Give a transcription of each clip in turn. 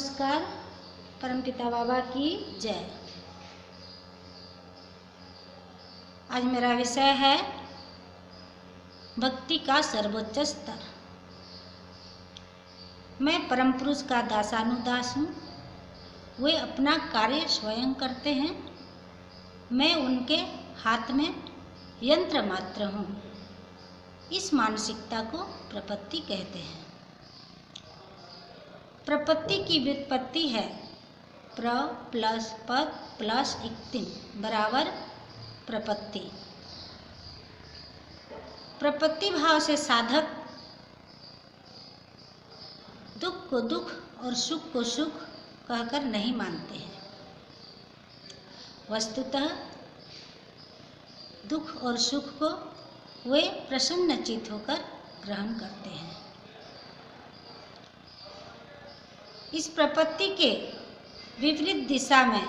नमस्कार। परमपिता बाबा की जय। आज मेरा विषय है भक्ति का सर्वोच्च स्तर। मैं परम पुरुष का दासानुदास हूँ। वे अपना कार्य स्वयं करते हैं, मैं उनके हाथ में यंत्र मात्र हूँ। इस मानसिकता को प्रपत्ति कहते हैं। प्रपत्ति की व्युत्पत्ति है प्र प्लस पद प्लस इक्तिम बराबर प्रपत्ति। प्रपत्ति भाव से साधक दुख को दुख और सुख को सुख कहकर नहीं मानते हैं। वस्तुतः दुख और सुख को वे प्रसन्नचित्त होकर ग्रहण करते हैं। इस प्रपत्ति के विपरीत दिशा में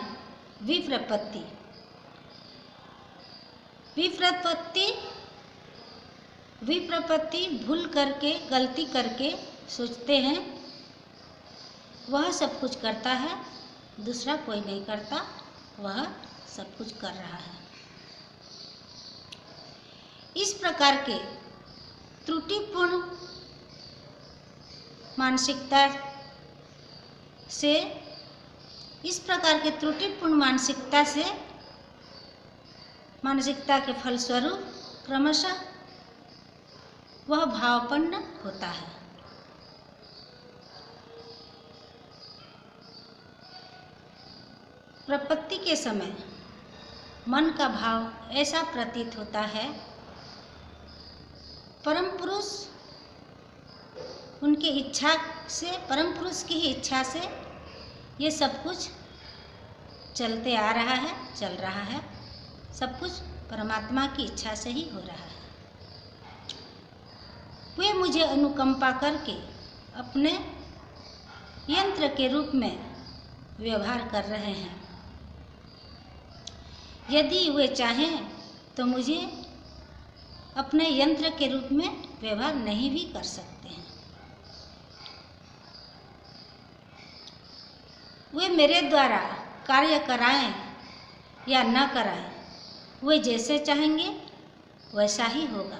विप्रपत्ति भूल करके गलती करके सोचते हैं वह सब कुछ करता है, दूसरा कोई नहीं करता, वह सब कुछ कर रहा है। इस प्रकार के त्रुटिपूर्ण मानसिकता के फलस्वरूप क्रमशः वह भावपन्न होता है। प्रपत्ति के समय मन का भाव ऐसा प्रतीत होता है, परम पुरुष की ही इच्छा से ये सब कुछ चल रहा है, सब कुछ परमात्मा की इच्छा से ही हो रहा है। वे मुझे अनुकंपा करके अपने यंत्र के रूप में व्यवहार कर रहे हैं। यदि वे चाहें तो मुझे अपने यंत्र के रूप में व्यवहार नहीं भी कर सकते हैं। वे मेरे द्वारा कार्य कराएं या न कराएं, वे जैसे चाहेंगे वैसा ही होगा।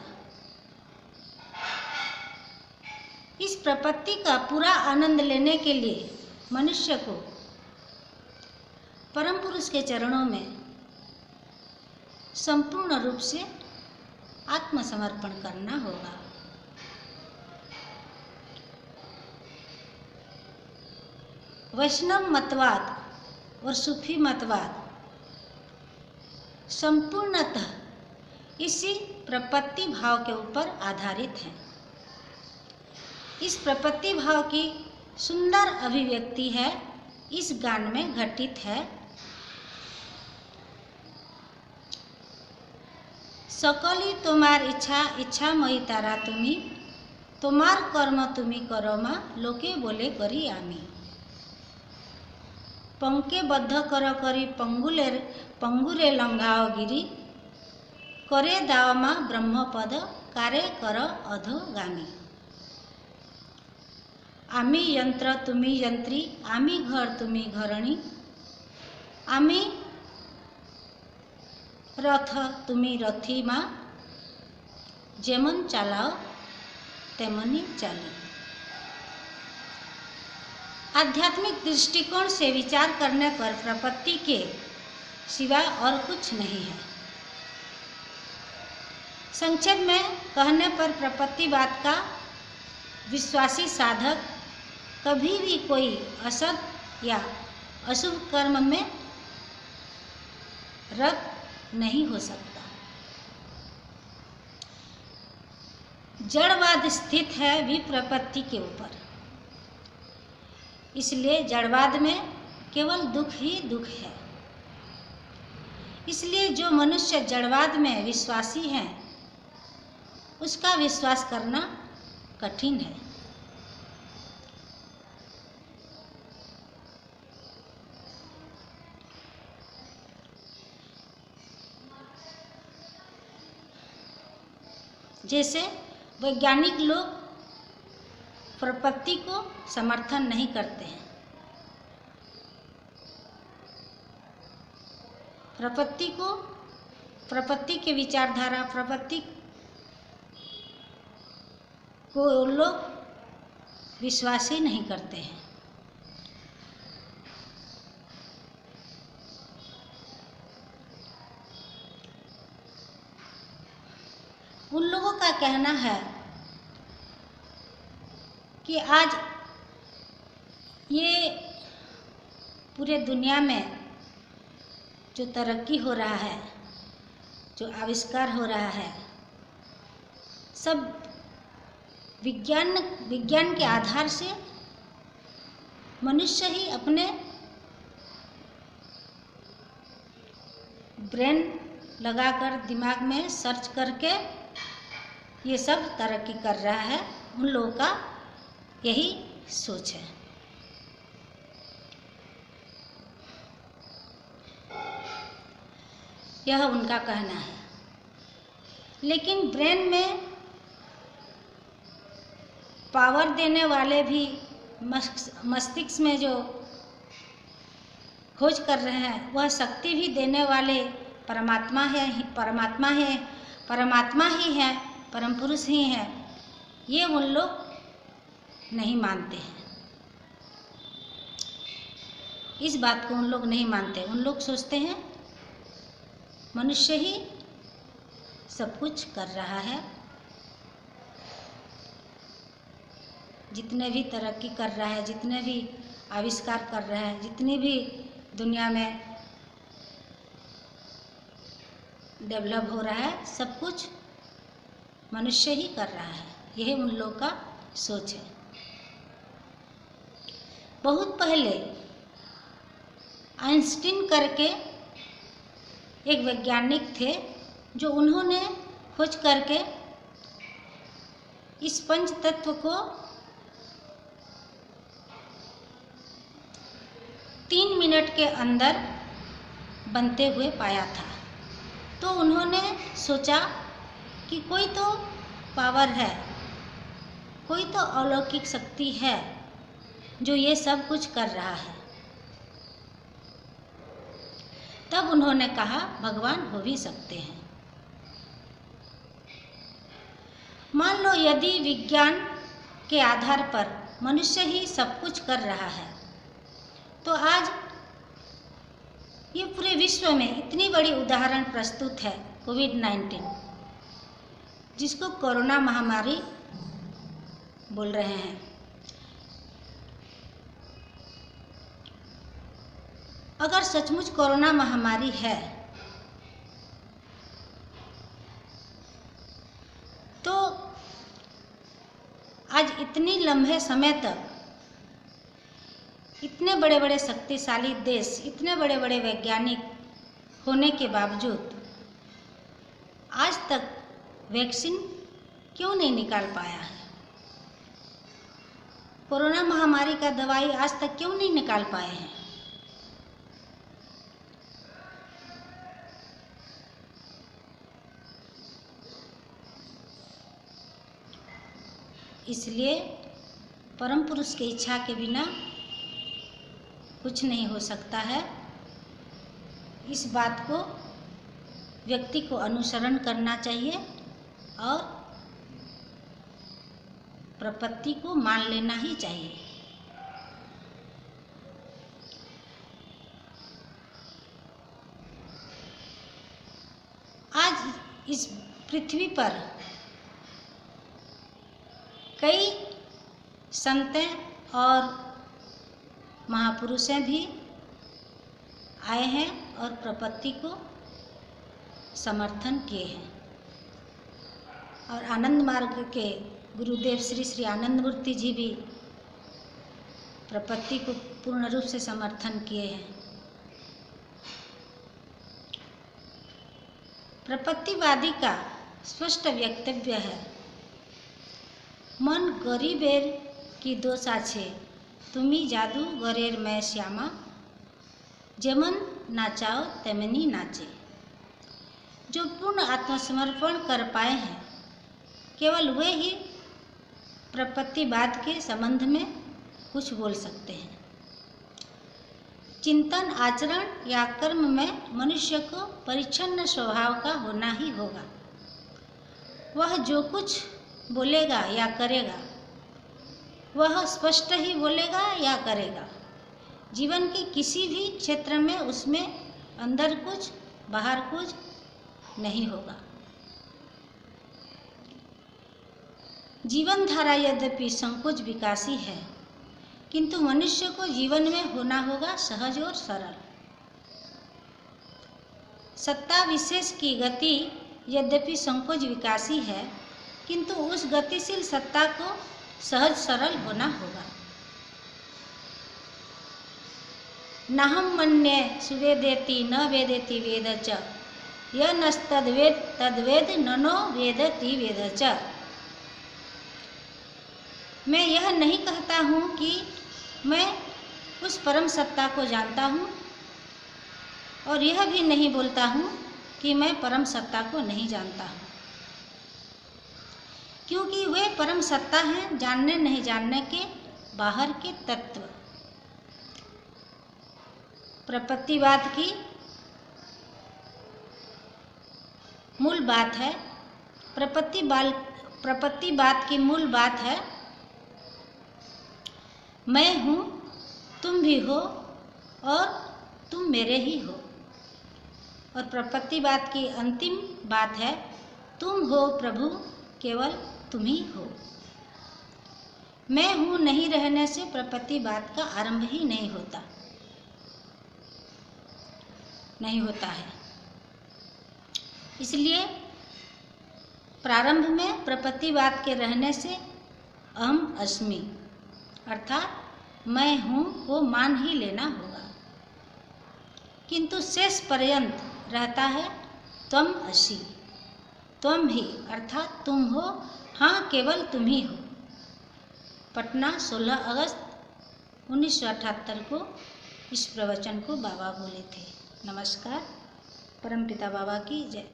इस प्रपत्ति का पूरा आनंद लेने के लिए मनुष्य को परम पुरुष के चरणों में संपूर्ण रूप से आत्मसमर्पण करना होगा। वैष्णव मतवाद और सूफी मतवाद संपूर्णतः इसी प्रपत्ति भाव के ऊपर आधारित है। इस प्रपत्ति भाव की सुंदर अभिव्यक्ति है इस गान में घटित है। सकली तुम्हार इच्छा मई तारा तुमी, तुम्हार कर्म तुमी करो मा, लोके बोले करी आमी। पंके बद्ध कर करी पंगुरे लंघाओ गिरी, करे दाव मा ब्रह्मपद, कारे कर अधोगामी। आमी यंत्र तुमी यंत्री, आमी घर तुमी घरणी, आमी रथ तुमी रथी मा, जेमन चालाओ तेमनी चाली। आध्यात्मिक दृष्टिकोण से विचार करने पर प्रपत्ति के सिवाय और कुछ नहीं है। संक्षेप में कहने पर प्रपत्तिवाद का विश्वासी साधक कभी भी कोई असत या अशुभ कर्म में रत नहीं हो सकता। जड़वाद स्थित है विप्रपत्ति के ऊपर, इसलिए जड़वाद में केवल दुख ही दुख है। इसलिए जो मनुष्य जड़वाद में विश्वासी है उसका विश्वास करना कठिन है। जैसे वैज्ञानिक लोग प्रपत्ति को समर्थन नहीं करते हैं, प्रपत्ति की विचारधारा, प्रपत्ति को लोग विश्वास ही नहीं करते हैं। उन लोगों का कहना है कि आज ये पूरे दुनिया में जो तरक्की हो रहा है, जो आविष्कार हो रहा है, सब विज्ञान के आधार से मनुष्य ही अपने ब्रेन लगाकर दिमाग में सर्च करके ये सब तरक्की कर रहा है। उन लोगों का यही सोच है। यह उनका कहना है। लेकिन ब्रेन में पावर देने वाले भी, मस्तिष्क में जो खोज कर रहे हैं, वह शक्ति भी देने वाले परमात्मा ही है, परम पुरुष ही है। ये उन लोग नहीं मानते हैं। इस बात को उन लोग नहीं मानते। उन लोग सोचते हैं मनुष्य ही सब कुछ कर रहा है। जितने भी तरक्की कर रहा है, जितने भी आविष्कार कर रहा है, जितनी भी दुनिया में डेवलप हो रहा है, सब कुछ मनुष्य ही कर रहा है। यही उन लोगों का सोच है। बहुत पहले आइंस्टीन करके एक वैज्ञानिक थे, जो उन्होंने खोज करके इस पंच तत्व को 3 मिनट के अंदर बनते हुए पाया था। तो उन्होंने सोचा कि कोई तो पावर है, कोई तो अलौकिक शक्ति है जो ये सब कुछ कर रहा है। तब उन्होंने कहा भगवान हो भी सकते हैं। मान लो यदि विज्ञान के आधार पर मनुष्य ही सब कुछ कर रहा है, तो आज ये पूरे विश्व में इतनी बड़ी उदाहरण प्रस्तुत है कोविड-19, जिसको कोरोना महामारी बोल रहे हैं। अगर सचमुच कोरोना महामारी है, तो आज इतनी लंबे समय तक इतने बड़े बड़े शक्तिशाली देश, इतने बड़े बड़े वैज्ञानिक होने के बावजूद आज तक वैक्सीन क्यों नहीं निकाल पाया है? कोरोना महामारी का दवाई आज तक क्यों नहीं निकाल पाए हैं? इसलिए परम पुरुष की इच्छा के बिना कुछ नहीं हो सकता है। इस बात को व्यक्ति को अनुसरण करना चाहिए और प्रपत्ति को मान लेना ही चाहिए। आज इस पृथ्वी पर कई संतें और महापुरुषें भी आए हैं और प्रपत्ति को समर्थन किए हैं। और आनंद मार्ग के गुरुदेव श्री श्री आनंद मूर्ति जी भी प्रपत्ति को पूर्ण रूप से समर्थन किए हैं। प्रपत्तिवादी का स्पष्ट वक्तव्य है, मन गरीबेर की दोषा छे, तुमी जादू गरेर मैं श्यामा, जेमन नाचाओ तेमनी नाचे। जो पूर्ण आत्मसमर्पण कर पाए हैं, केवल वे ही प्रपत्तिवाद के संबंध में कुछ बोल सकते हैं। चिंतन, आचरण या कर्म में मनुष्य को परिच्छन्न स्वभाव का होना ही होगा। वह जो कुछ बोलेगा या करेगा वह स्पष्ट ही बोलेगा या करेगा। जीवन के किसी भी क्षेत्र में उसमें अंदर कुछ बाहर कुछ नहीं होगा। जीवन धारा यद्यपि संकोच विकासी है, किंतु मनुष्य को जीवन में होना होगा सहज और सरल। सत्ता विशेष की गति यद्यपि संकोच विकासी है, किंतु उस गतिशील सत्ता को सहज सरल होना होगा। नाहं मन्ये सुवेदेति न वेदेति वेद च, य नस्तद्वेद तद्वेद ननो वेदति वेद च। मैं यह नहीं कहता हूँ कि मैं उस परम सत्ता को जानता हूँ, और यह भी नहीं बोलता हूँ कि मैं परम सत्ता को नहीं जानता हूँ, क्योंकि वे परम सत्ता हैं जानने नहीं जानने के बाहर के तत्व। प्रपत्तिवाद की मूल बात है, प्रपत्तिवाद की मूल बात है मैं हूँ, तुम भी हो और तुम मेरे ही हो। और प्रपत्तिवाद की अंतिम बात है तुम हो प्रभु, केवल तुम ही हो। मैं हूँ नहीं रहने से प्रपत्तिवाद का आरंभ ही नहीं होता है। इसलिए प्रारंभ में प्रपत्तिवाद के रहने से अहम अस्मि अर्थात मैं हूँ वो मान ही लेना होगा, किंतु शेष पर्यंत रहता है त्वम असि, त्वम ही अर्थात तुम हो, हाँ केवल तुम ही हो। पटना 16 अगस्त 1978 को इस प्रवचन को बाबा बोले थे। नमस्कार। परमपिता बाबा की जय।